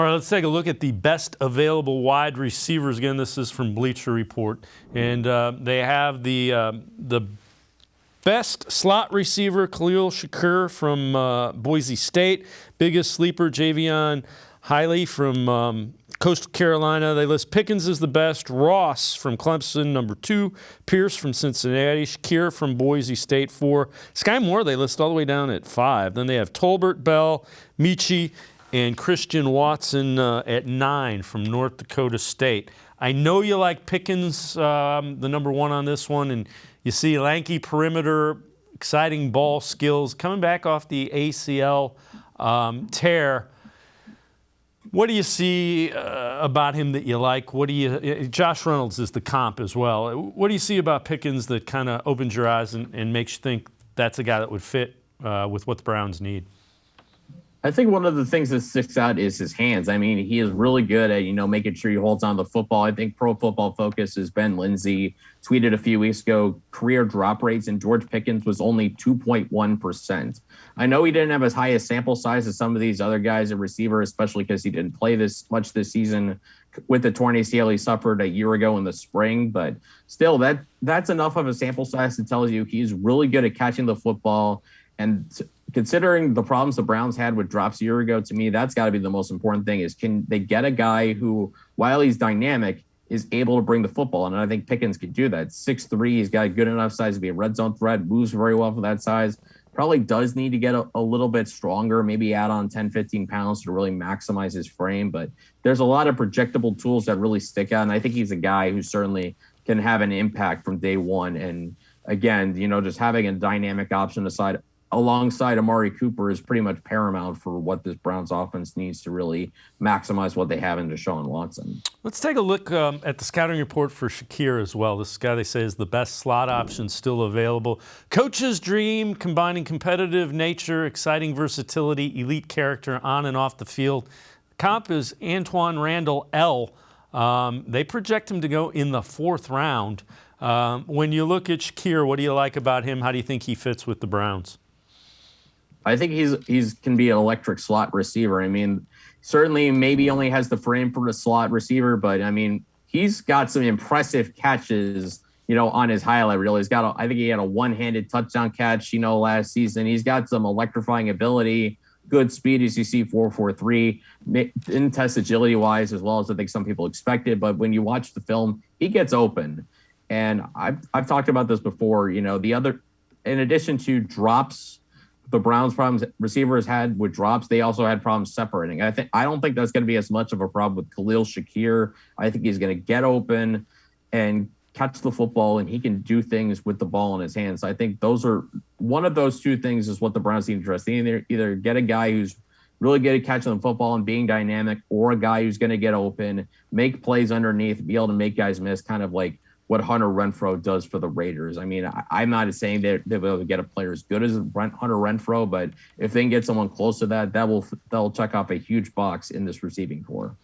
All right, let's take a look at the best available wide receivers. Again, this is from Bleacher Report, and they have the best slot receiver, Khalil Shakir from Boise State. Biggest sleeper, Javion Hiley from Coastal Carolina. They list Pickens as the best, Ross from Clemson, number 2, Pierce from Cincinnati, Shakir from Boise State, 4. Sky Moore they list all the way down at 5. Then they have Tolbert, Bell, Michi, and Christian Watson at 9 from North Dakota State. I know you like Pickens, the number 1 on this one, and you see lanky perimeter, exciting ball skills, coming back off the ACL tear. What do you see about him that you like? Josh Reynolds is the comp as well. What do you see about Pickens that kind of opens your eyes and makes you think that's a guy that would fit with what the Browns need? I think one of the things that sticks out is his hands. I mean, he is really good at, making sure he holds on to the football. I think Pro Football Focus's Ben Lindsay tweeted a few weeks ago, career drop rates in George Pickens was only 2.1%. I know he didn't have as high a sample size as some of these other guys at receiver, especially because he didn't play this much this season with the torn ACL he suffered a year ago in the spring. But still, that's enough of a sample size to tell you he's really good at catching the football. And considering the problems the Browns had with drops a year ago, to me, that's got to be the most important thing is can they get a guy who, while he's dynamic, is able to bring the football. And I think Pickens can do that. 6'3", he's got a good enough size to be a red zone threat, moves very well for that size. Probably does need to get a little bit stronger, maybe add on 10, 15 pounds to really maximize his frame. But there's a lot of projectable tools that really stick out. And I think he's a guy who certainly can have an impact from day one. And again, just having a dynamic option alongside Amari Cooper is pretty much paramount for what this Browns offense needs to really maximize what they have in Deshaun Watson. Let's take a look at the scouting report for Shakir as well. This guy they say is the best slot option still available. Coach's dream, combining competitive nature, exciting versatility, elite character on and off the field. Comp is Antoine Randall L. They project him to go in the 4th round. When you look at Shakir, what do you like about him? How do you think he fits with the Browns? I think he's can be an electric slot receiver. I mean, certainly maybe only has the frame for a slot receiver, but I mean, he's got some impressive catches, on his highlight reel. I think he had a one-handed touchdown catch, last season. He's got some electrifying ability, good speed, as you see, 4.43. Didn't test agility-wise as well as I think some people expected, but when you watch the film, he gets open. And I've talked about this before, in addition to drops, the Browns' problems receivers had with drops, they also had problems separating. I don't think that's going to be as much of a problem with Khalil Shakir. I think he's going to get open and catch the football, and he can do things with the ball in his hands. I think one of those two things is what the Browns need to address. They either get a guy who's really good at catching the football and being dynamic, or a guy who's going to get open, make plays underneath, be able to make guys miss, kind of like what Hunter Renfrow does for the Raiders. I mean, I'm not saying they'll be able to get a player as good as Hunter Renfrow, but if they can get someone close to that, that'll check off a huge box in this receiving core.